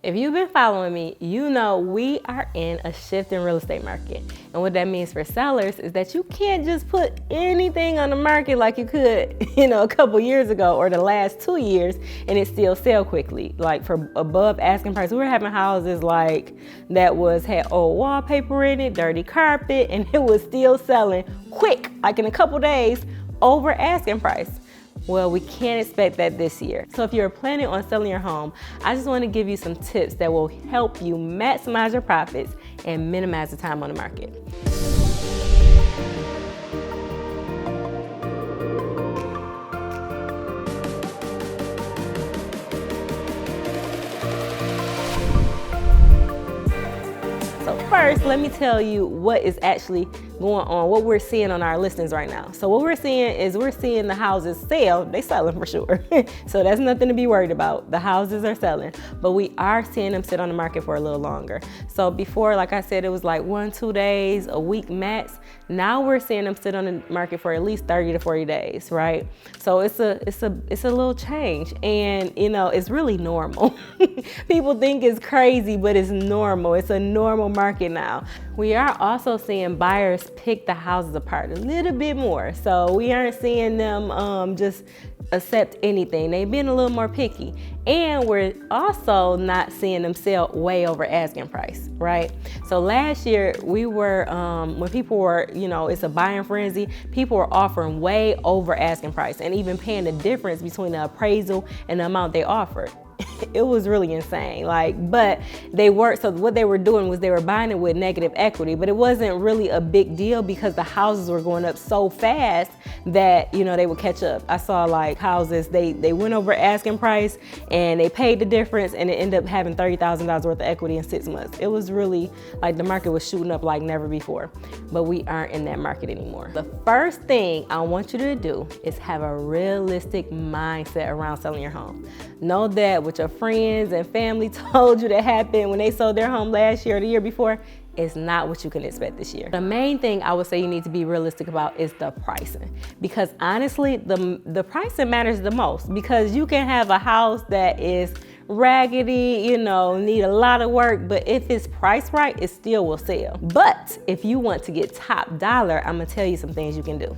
If you've been following me, you know we are in a shift in real estate market. And what that means for sellers is that you can't just put anything on the market like you could, a couple years ago or the last 2 years and it still sell quickly. Like for above asking price, we were having houses like that had old wallpaper in it, dirty carpet, and it was still selling quick, like in a couple days over asking price. Well, we can't expect that this year. So if you're planning on selling your home, I just want to give you some tips that will help you maximize your profits and minimize the time on the market. So first, let me tell you what is actually going on, what we're seeing on our listings right now. So what we're seeing the houses sell. They selling for sure. So that's nothing to be worried about. The houses are selling, but we are seeing them sit on the market for a little longer. So before, like I said, it was like 1-2 days, a week max. Now we're seeing them sit on the market for at least 30 to 40 days, right? So it's a little change, and it's really normal. People think it's crazy, but it's normal. It's a normal market now. We are also seeing buyers pick the houses apart a little bit more. So we aren't seeing them just accept anything. They've been a little more picky. And we're also not seeing them sell way over asking price, right? So last year we were, when people were, it's a buying frenzy, people were offering way over asking price and even paying the difference between the appraisal and the amount they offered. It was really insane. But so what they were doing was they were buying it with negative equity, but it wasn't really a big deal because the houses were going up so fast that, they would catch up. I saw houses, they went over asking price and they paid the difference and it ended up having $30,000 worth of equity in 6 months. It was really the market was shooting up like never before, but we aren't in that market anymore. The first thing I want you to do is have a realistic mindset around selling your home. Know that what your friends and family told you to happen when they sold their home last year or the year before is not what you can expect this year. The main thing I would say you need to be realistic about is the pricing, because honestly, the pricing matters the most, because you can have a house that is raggedy, need a lot of work, but if it's priced right, it still will sell. But if you want to get top dollar, I'm gonna tell you some things you can do.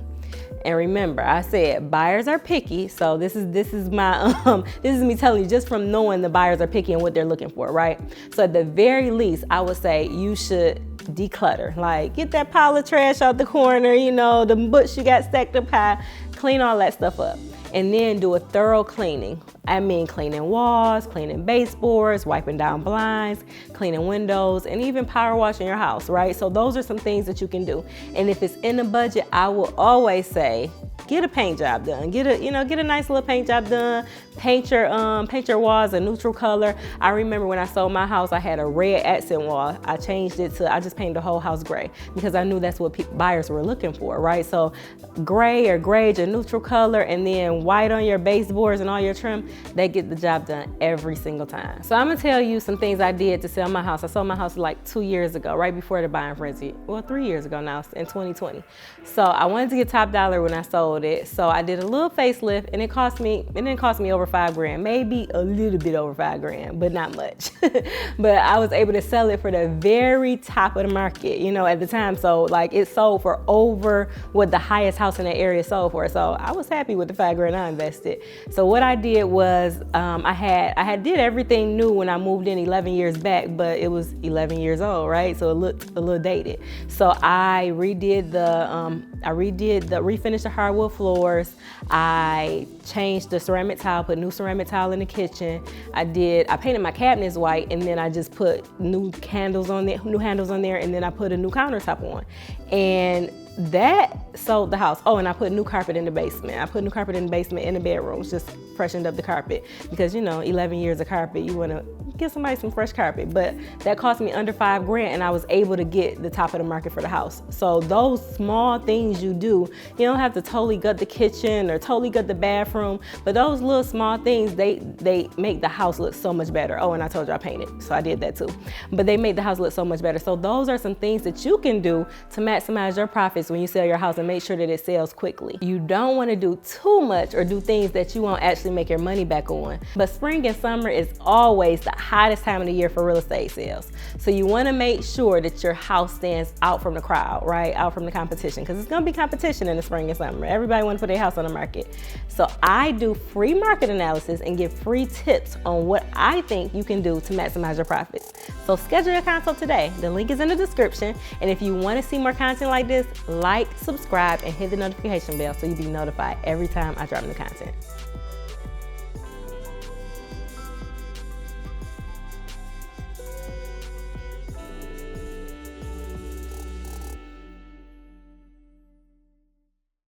And remember, I said buyers are picky, so this is my this is me telling you just from knowing the buyers are picky and what they're looking for, right? So at the very least, I would say you should declutter. Get that pile of trash out the corner, the books you got stacked up high, clean all that stuff up. And then do a thorough cleaning. I mean cleaning walls, cleaning baseboards, wiping down blinds, cleaning windows, and even power washing your house, right? So those are some things that you can do. And if it's in the budget, I will always say, get a paint job done. Get a nice little paint job done. Paint your walls a neutral color. I remember when I sold my house, I had a red accent wall. I changed it I just painted the whole house gray because I knew that's what buyers were looking for, right? So gray or grage, a neutral color, and then white on your baseboards and all your trim, they get the job done every single time. So I'm gonna tell you some things I did to sell my house. I sold my house like 2 years ago, right before the buying frenzy. Well, 3 years ago now, in 2020. So I wanted to get top dollar when I sold it. So I did a little facelift and it didn't cost me over $5,000, maybe a little bit over $5,000, but not much. But I was able to sell it for the very top of the market, at the time. So it sold for over what the highest house in the area sold for. So I was happy with the $5,000 I invested. So what I did was I had did everything new when I moved in 11 years back, but it was 11 years old, right? So it looked a little dated. So I refinished the hardwood floors. I changed the ceramic tile, put new ceramic tile in the kitchen. I painted my cabinets white, and then I just put new handles on there, and then I put a new countertop on. And that sold the house. Oh, and I put new carpet in the basement. I put new carpet in the basement in the bedrooms, just freshened up the carpet because 11 years of carpet, you want to give somebody some fresh carpet. But that cost me under $5,000, and I was able to get the top of the market for the house. So those small things you do, you don't have to totally gut the kitchen or totally gut the bathroom, but those little small things, they make the house look so much better. Oh, and I told you I painted, so I did that too. But they make the house look so much better. So those are some things that you can do to maximize your profits when you sell your house and make sure that it sells quickly. You don't want to do too much or do things that you won't actually make your money back on. But spring and summer is always the hottest time of the year for real estate sales. So you wanna make sure that your house stands out from the crowd, right? Out from the competition, because it's gonna be competition in the spring and summer. Everybody wanna put their house on the market. So I do free market analysis and give free tips on what I think you can do to maximize your profits. So schedule your consult today. The link is in the description. And if you wanna see more content like this, like, subscribe, and hit the notification bell so you'll be notified every time I drop new content.